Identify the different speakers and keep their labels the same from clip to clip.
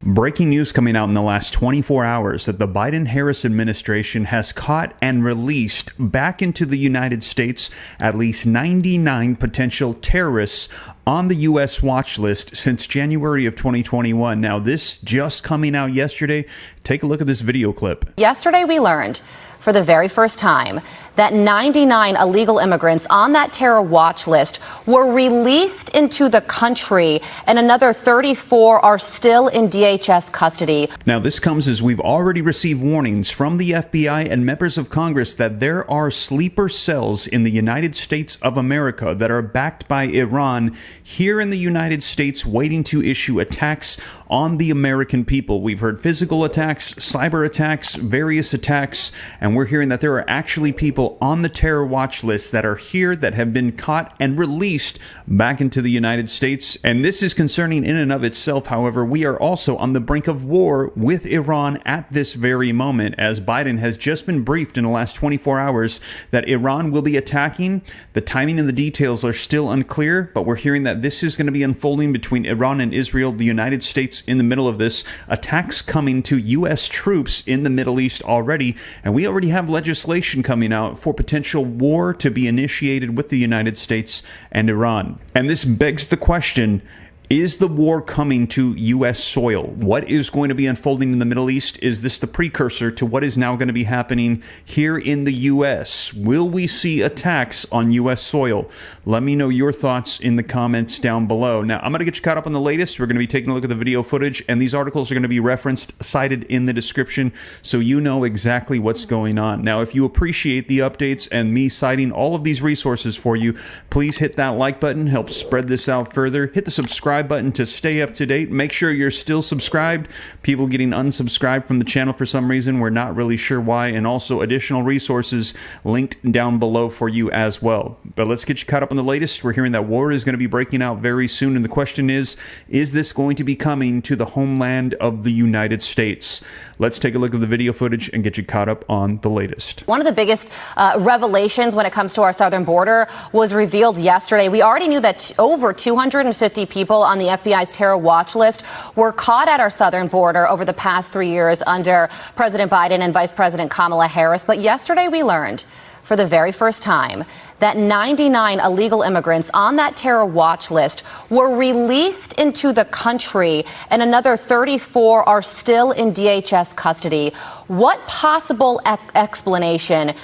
Speaker 1: Breaking news coming out in the last 24 hours that the Biden-Harris administration has caught and released back into the United States at least 99 potential terrorists on the U.S. watch list since January of 2021. Now, this just coming out yesterday. Take a look at this video clip.
Speaker 2: Yesterday, we learned for the very first time that 99 illegal immigrants on that terror watch list were released into the country, and another 34 are still in DHS custody.
Speaker 1: Now, this comes as we've already received warnings from the FBI and members of Congress that there are sleeper cells in the United States of America that are backed by Iran here in the United States, waiting to issue attacks on the American people. We've heard physical attacks, cyber attacks, various attacks, and we're hearing that there are actually people on the terror watch list that are here that have been caught and released back into the United States. And this is concerning in and of itself. However, we are also on the brink of war with Iran at this very moment, as Biden has just been briefed in the last 24 hours that Iran will be attacking. The timing and the details are still unclear, but we're hearing that this is going to be unfolding between Iran and Israel, the United States in the middle of this, attacks coming to U.S. troops in the Middle East already, and we already have legislation coming out for potential war to be initiated with the United States and Iran. And this begs the question, is the war coming to U.S. soil? What is going to be unfolding in the Middle East? Is this the precursor to what is now going to be happening here in the U.S.? Will we see attacks on U.S. soil? Let me know your thoughts in the comments down below. Now, I'm going to get you caught up on the latest. We're going to be taking a look at the video footage, and these articles are going to be referenced, cited in the description, so you know exactly what's going on. Now, if you appreciate the updates and me citing all of these resources for you, please hit that like button, help spread this out further. Hit the subscribe button to stay up to date. Make sure you're still subscribed. People getting unsubscribed from the channel for some reason, we're not really sure why, and also additional resources linked down below for you as well. But let's get you caught up on the latest. We're hearing that war is going to be breaking out very soon, and the question is this going to be coming to the homeland of the United States? Let's take a look at the video footage and get you caught up on the latest.
Speaker 2: One of the biggest revelations when it comes to our southern border was revealed yesterday. We already knew that over 250 people on the FBI's terror watch list were caught at our southern border over the past 3 years under President Biden and Vice President Kamala Harris. But yesterday we learned for the very first time that 99 illegal immigrants on that terror watch list were released into the country, and another 34 are still in DHS custody. What possible explanation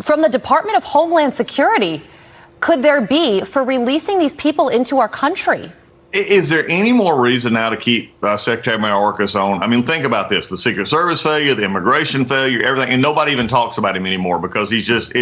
Speaker 2: from the Department of Homeland Security could there be for releasing these people into our country?
Speaker 3: Is there any more reason now to keep Secretary Mayorkas on? I mean, think about this: the Secret Service failure, the immigration failure, everything, and nobody even talks about him anymore because he's just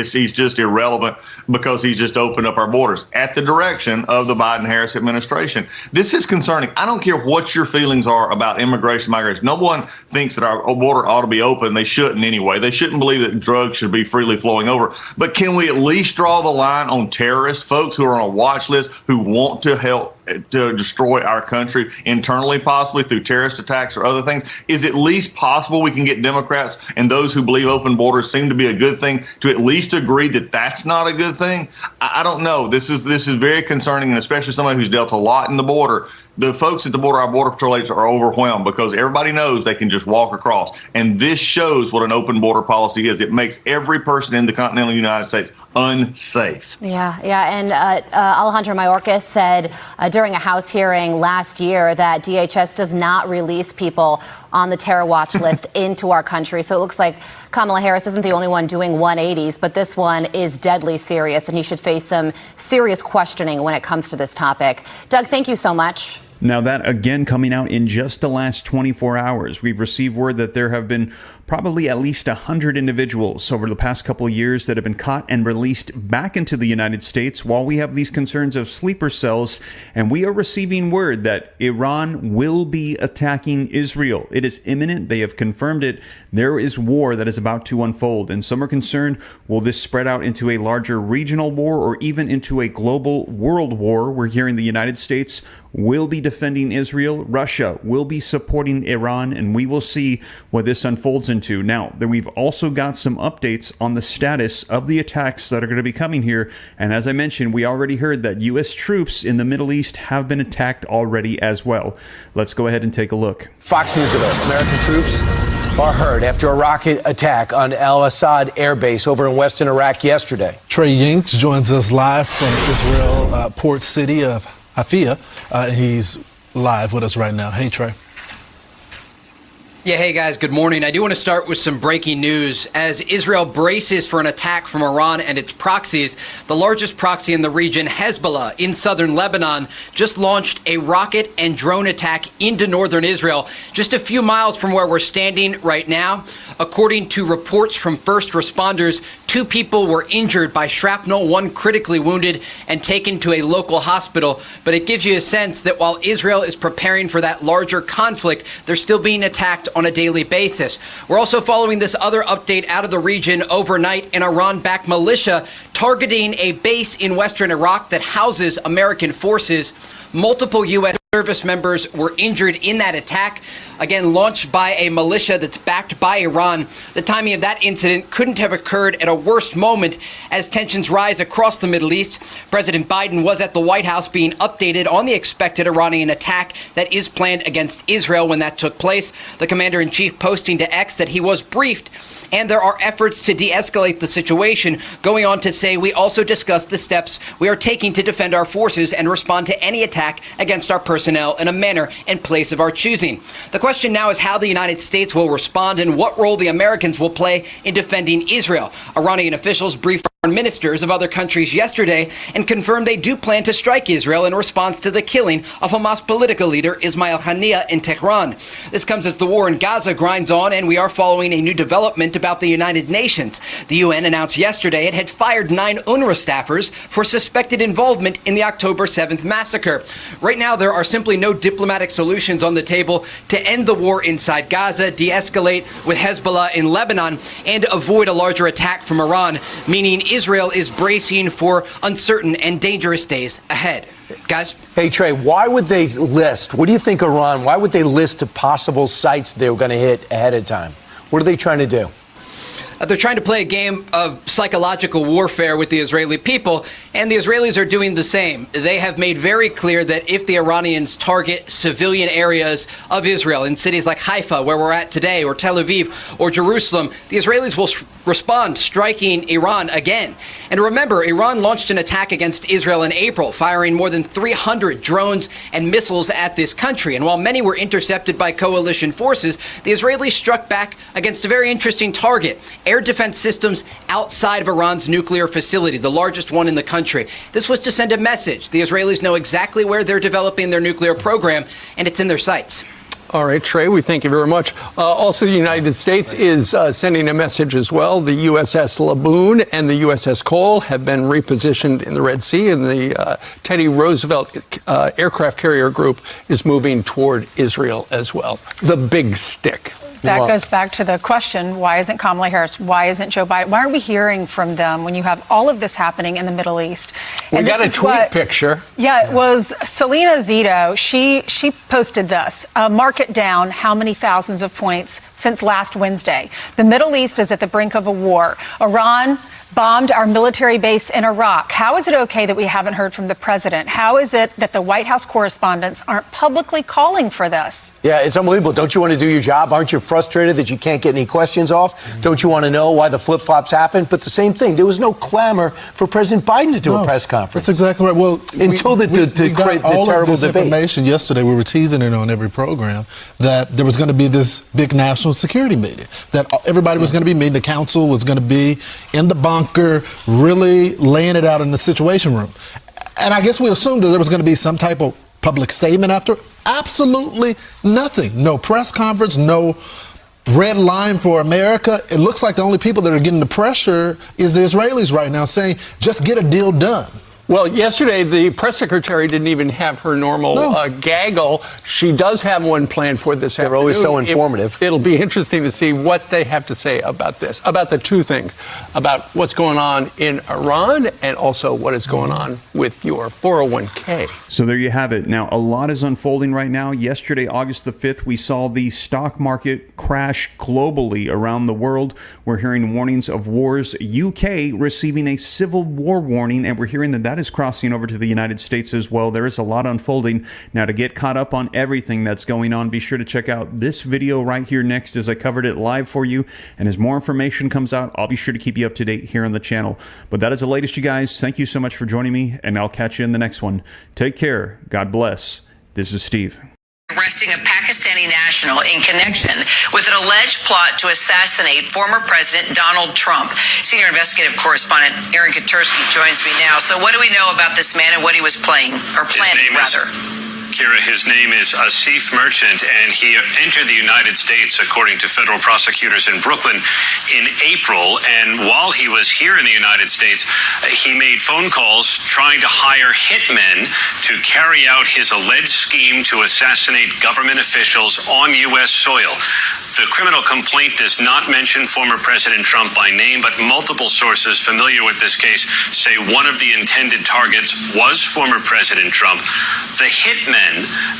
Speaker 3: irrelevant because he's just opened up our borders at the direction of the Biden-Harris administration. This is concerning. I don't care what your feelings are about immigration, migration. No one thinks that our border ought to be open. They shouldn't anyway. They shouldn't believe that drugs should be freely flowing over. But can we at least draw the line on terrorists, folks who are on a watch list who want to help to destroy our country internally, possibly through terrorist attacks or other things? Is it at least possible we can get Democrats and those who believe open borders seem to be a good thing to at least agree that that's not a good thing? I don't know. This is very concerning, and especially somebody who's dealt a lot in the border. The folks at the border, our Border Patrol agents, are overwhelmed because everybody knows they can just walk across. And this shows what an open border policy is. It makes every person in the continental United States unsafe.
Speaker 2: Yeah. And Alejandro Mayorkas said during a House hearing last year that DHS does not release people on the terror watch list into our country. So it looks like Kamala Harris isn't the only one doing 180s, but this one is deadly serious, and he should face some serious questioning when it comes to this topic. Doug, thank you so much.
Speaker 1: Now, that again coming out in just the last 24 hours. We've received word that there have been probably at least 100 individuals over the past couple of years that have been caught and released back into the United States while we have these concerns of sleeper cells. And we are receiving word that Iran will be attacking Israel. It is imminent. They have confirmed it. There is war that is about to unfold. And some are concerned, will this spread out into a larger regional war or even into a global world war? We're hearing the United States will be defending Israel. Russia will be supporting Iran, and we will see what this unfolds in into. Now, we've also got some updates on the status of the attacks that are going to be coming here. And as I mentioned, we already heard that U.S. troops in the Middle East have been attacked already as well. Let's go ahead and take a look.
Speaker 4: Fox News alert. American troops are hurt after a rocket attack on Al Assad Air Base over in western Iraq yesterday.
Speaker 5: Trey Yinks joins us live from Israel, port city of Haifa. He's live with us right now. Hey, Trey.
Speaker 6: Yeah, hey guys, good morning. I do want to start with some breaking news. As Israel braces for an attack from Iran and its proxies, the largest proxy in the region, Hezbollah, in southern Lebanon, just launched a rocket and drone attack into northern Israel, just a few miles from where we're standing right now. According to reports from first responders, 2 people were injured by shrapnel, 1 critically wounded and taken to a local hospital. But it gives you a sense that while Israel is preparing for that larger conflict, they're still being attacked on a daily basis. We're also following this other update out of the region overnight. An Iran-backed militia targeting a base in western Iraq that houses American forces. Multiple U.S. service members were injured in that attack, again launched by a militia that's backed by Iran. The timing of that incident couldn't have occurred at a worse moment as tensions rise across the Middle East. President Biden was at the White House being updated on the expected Iranian attack that is planned against Israel when that took place. The commander-in-chief posting to X that he was briefed and there are efforts to de-escalate the situation, going on to say we also discussed the steps we are taking to defend our forces and respond to any attack against our personnel in a manner and place of our choosing. The question now is how the United States will respond and what role the Americans will play in defending Israel. Iranian officials briefed foreign ministers of other countries yesterday and confirmed they do plan to strike Israel in response to the killing of Hamas political leader Ismail Haniyeh in Tehran. This comes as the war in Gaza grinds on, and we are following a new development about the United Nations. The UN announced yesterday it had fired 9 UNRWA staffers for suspected involvement in the October 7th massacre. Right now, there are simply no diplomatic solutions on the table to end the war inside Gaza, de-escalate with Hezbollah in Lebanon, and avoid a larger attack from Iran, meaning Israel is bracing for uncertain and dangerous days ahead. Guys?
Speaker 4: Hey, Trey, why would they list? What do you think, Iran? Why would they list the possible sites they were going to hit ahead of time? What are they trying to do?
Speaker 6: They're trying to play a game of psychological warfare with the Israeli people, and the Israelis are doing the same. They have made very clear that if the Iranians target civilian areas of Israel in cities like Haifa, where we're at today, or Tel Aviv, or Jerusalem, the Israelis will respond, striking Iran again. And remember, Iran launched an attack against Israel in April, firing more than 300 drones and missiles at this country. And while many were intercepted by coalition forces, the Israelis struck back against a very interesting target: air defense systems outside of Iran's nuclear facility, the largest one in the country. This was to send a message. The Israelis know exactly where they're developing their nuclear program, and it's in their sights.
Speaker 7: All right, Trey, we thank you very much. Also, the United States is sending a message as well. The USS Laboon and the USS Cole have been repositioned in the Red Sea, and the Teddy Roosevelt aircraft carrier group is moving toward Israel as well. The big stick.
Speaker 8: That goes back to the question, why isn't Kamala Harris, why isn't Joe Biden, why aren't we hearing from them when you have all of this happening in the Middle East?
Speaker 7: And we got a tweet picture.
Speaker 8: Yeah, it was Selena Zito. She posted this, mark it down how many thousands of points since last Wednesday. The Middle East is at the brink of a war. Iran bombed our military base in Iraq. How is it okay that we haven't heard from the president? How is it that the White House correspondents aren't publicly calling for this?
Speaker 4: Yeah, it's unbelievable. Don't you want to do your job? Aren't you frustrated that you can't get any questions off? Don't you want to know why the flip-flops happened? But the same thing, there was no clamor for President Biden to do a press conference.
Speaker 5: That's exactly right. Well,
Speaker 4: until
Speaker 5: we
Speaker 4: create the terrible debate.
Speaker 5: Information yesterday, we were teasing it on every program, that there was going to be this big national security meeting, that everybody was going to be meeting, the council was going to be in the bunker, really laying it out in the Situation Room. And I guess we assumed that there was going to be some type of public statement after. Absolutely nothing. No press conference, no red line for America. It looks like the only people that are getting the pressure is the Israelis right now, saying, just get a deal done.
Speaker 7: Well, yesterday, the press secretary didn't even have her normal gaggle. She does have one planned for this afternoon.
Speaker 4: They're always so informative.
Speaker 7: It'll be interesting to see what they have to say about this, about the two things, about what's going on in Iran and also what is going on with your 401k.
Speaker 1: So there you have it. Now, a lot is unfolding right now. Yesterday, August the 5th, we saw the stock market crash globally around the world. We're hearing warnings of wars. UK receiving a civil war warning, and we're hearing that is crossing over to the United States as well. There is a lot unfolding. Now, to get caught up on everything that's going on, be sure to check out this video right here next, as I covered it live for you. And as more information comes out, I'll be sure to keep you up to date here on the channel. But that is the latest, you guys. Thank you so much for joining me, and I'll catch you in the next one. Take care. God bless. This is Steve.
Speaker 9: Arresting a Pakistani national in connection with an alleged plot to assassinate former President Donald Trump. Senior investigative correspondent Aaron Katursky joins me now. So what do we know about this man and what he was planning, rather?
Speaker 10: Kira, his name is Asif Merchant, and he entered the United States, according to federal prosecutors in Brooklyn, in April. And while he was here in the United States, he made phone calls trying to hire hitmen to carry out his alleged scheme to assassinate government officials on U.S. soil. The criminal complaint does not mention former President Trump by name, but multiple sources familiar with this case say one of the intended targets was former President Trump. The hitmen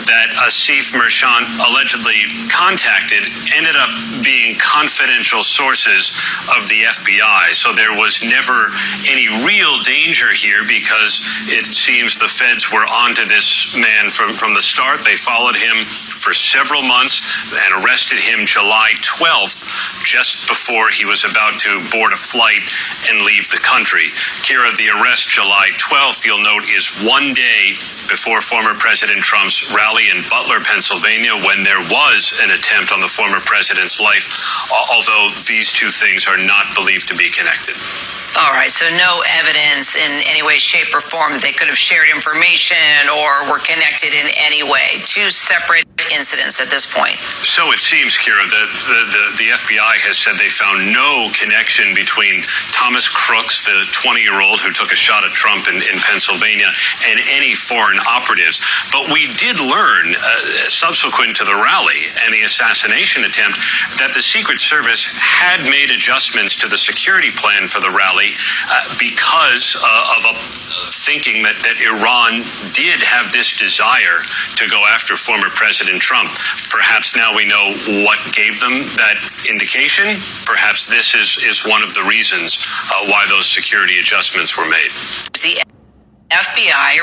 Speaker 10: that Asif Merchant allegedly contacted ended up being confidential sources of the FBI. So there was never any real danger here, because it seems the feds were onto this man from the start. They followed him for several months and arrested him July 12th, just before he was about to board a flight and leave the country. Kira, the arrest July 12th, you'll note, is one day before former President Trump's rally in Butler, Pennsylvania, when there was an attempt on the former president's life, although these two things are not believed to be connected.
Speaker 9: All right, so no evidence in any way, shape, or form that they could have shared information or were connected in any way. Two separate incidents at this point.
Speaker 10: So it seems, Kira, that the FBI has said they found no connection between Thomas Crooks, the 20-year-old who took a shot at Trump in Pennsylvania, and any foreign operatives. But we did learn, subsequent to the rally and the assassination attempt, that the Secret Service had made adjustments to the security plan for the rally because of a thinking that Iran did have this desire to go after former President Trump. Perhaps now we know what gave them that indication. Perhaps this is one of the reasons why those security adjustments were made.
Speaker 9: The FBI